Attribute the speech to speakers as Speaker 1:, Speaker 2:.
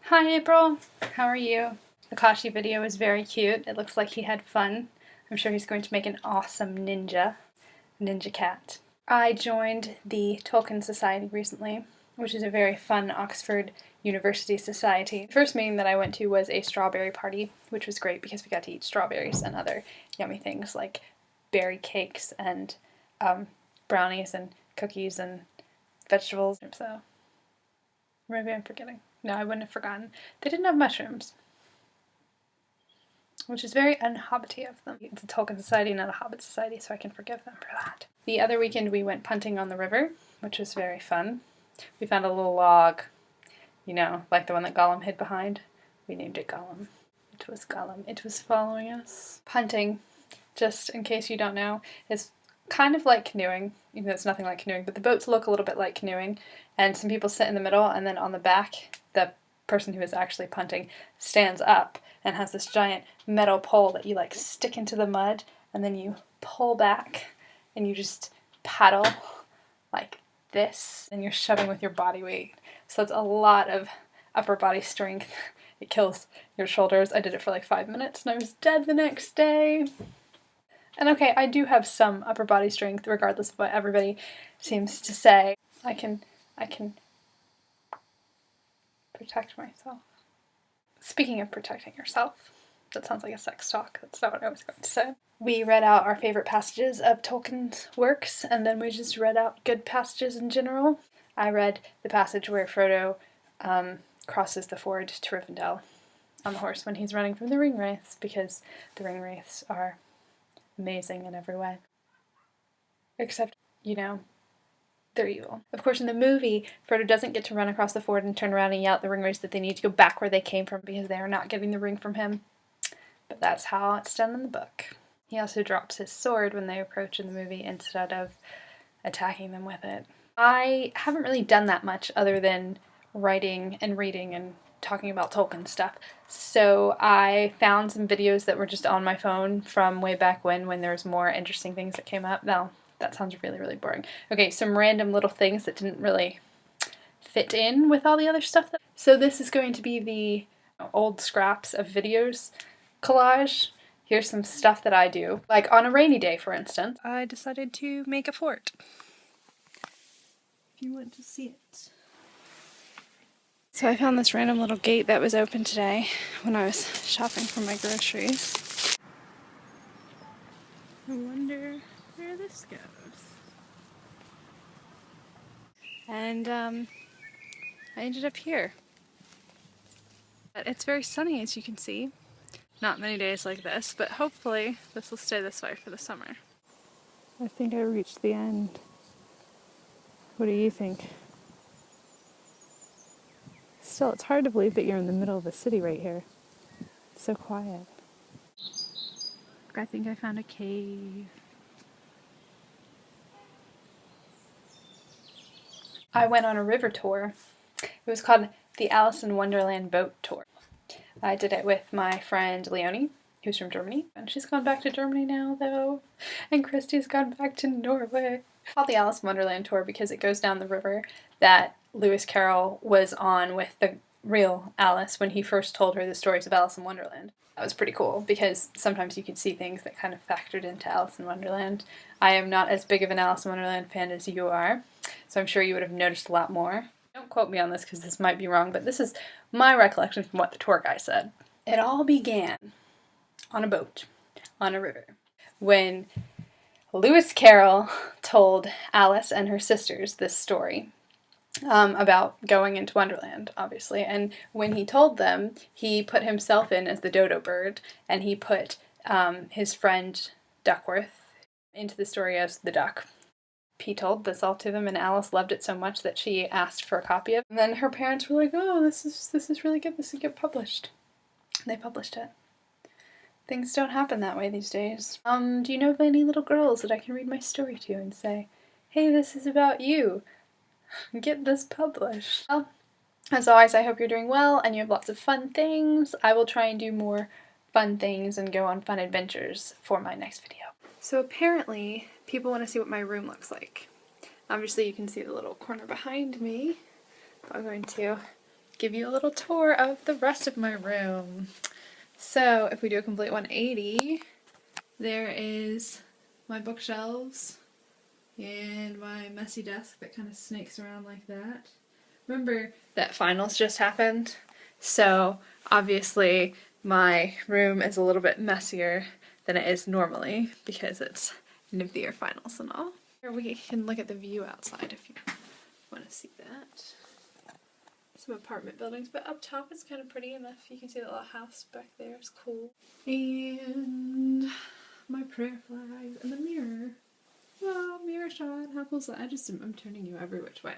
Speaker 1: Hi April, how are you? The Kashi video was very cute. It looks like he had fun. I'm sure he's going to make an awesome ninja cat. I joined the Tolkien Society recently, which is a very fun Oxford University society. The first meeting that I went to was a strawberry party, which was great because we got to eat strawberries and other yummy things like berry cakes and brownies and cookies and vegetables. So maybe I'm forgetting. No, I wouldn't have forgotten. They didn't have mushrooms, which is very un-hobbity of them. It's a Tolkien Society, not a Hobbit Society, so I can forgive them for that. The other weekend we went punting on the river, which was very fun. We found a little log, you know, like the one that Gollum hid behind. We named it Gollum. It was Gollum. It was following us. Punting, just in case you don't know, is kind of like canoeing, even though it's nothing like canoeing, but the boats look a little bit like canoeing, and some people sit in the middle, and then on the back, the person who is actually punting stands up and has this giant metal pole that you like stick into the mud, and then you pull back, and you just paddle like this, and you're shoving with your body weight. So it's a lot of upper body strength. It kills your shoulders. I did it for like 5 minutes, and I was dead the next day. And okay, I do have some upper body strength, regardless of what everybody seems to say. I can protect myself. Speaking of protecting yourself, that sounds like a sex talk. That's not what I was going to say. We read out our favorite passages of Tolkien's works, and then we just read out good passages in general. I read the passage where Frodo crosses the ford to Rivendell on the horse when he's running from the ring wraiths, because the ring wraiths are amazing in every way. Except, you know, they're evil. Of course, in the movie, Frodo doesn't get to run across the ford and turn around and yell at the ring wraiths that they need to go back where they came from because they are not getting the ring from him. But that's how it's done in the book. He also drops his sword when they approach in the movie instead of attacking them with it. I haven't really done that much other than writing and reading and talking about Tolkien stuff. So I found some videos that were just on my phone from way back when there was more interesting things that came up. No, that sounds really, really boring. Okay, some random little things that didn't really fit in with all the other stuff. So this is going to be the old scraps of videos collage. Here's some stuff that I do. Like on a rainy day, for instance, I decided to make a fort. If you want to see it. So I found this random little gate that was open today when I was shopping for my groceries. I wonder where this goes. And I ended up here. It's very sunny, as you can see. Not many days like this, but hopefully this will stay this way for the summer. I think I reached the end. What do you think? Still, it's hard to believe that you're in the middle of the city right here. It's so quiet. I think I found a cave. I went on a river tour. It was called the Alice and Wonderland boat tour. I did it with my friend Leonie, who's from Germany, and she's gone back to Germany now, though, and Christy's gone back to Norway. It's called the Alice in Wonderland tour because it goes down the river that Lewis Carroll was on with the real Alice when he first told her the stories of Alice in Wonderland. That was pretty cool because sometimes you could see things that kind of factored into Alice in Wonderland. I am not as big of an Alice in Wonderland fan as you are, so I'm sure you would have noticed a lot more. Don't quote me on this because this might be wrong, but this is my recollection from what the tour guy said. It all began on a boat, on a river, when Lewis Carroll told Alice and her sisters this story about going into Wonderland, obviously. And when he told them, he put himself in as the dodo bird, and he put his friend Duckworth into the story as the duck. He told this all to them, and Alice loved it so much that she asked for a copy of it. And then her parents were like, "Oh, this is really good. This will get published." And they published it. Things don't happen that way these days. Do you know of any little girls that I can read my story to and say, "Hey, this is about you. Get this published"? Well, as always, I hope you're doing well and you have lots of fun things. I will try and do more fun things and go on fun adventures for my next video. So apparently, people want to see what my room looks like. Obviously, you can see the little corner behind me. I'm going to give you a little tour of the rest of my room. So if we do a complete 180, there is my bookshelves and my messy desk that kind of snakes around like that. Remember that finals just happened, so obviously my room is a little bit messier than it is normally because it's end of the year finals and all. Here we can look at the view outside if you want to see that. Some apartment buildings, but up top it's kind of pretty enough. You can see that little house back there is cool. And my prayer flags and the mirror. Well, mirror shot, how cool is that? I'm turning you every which way.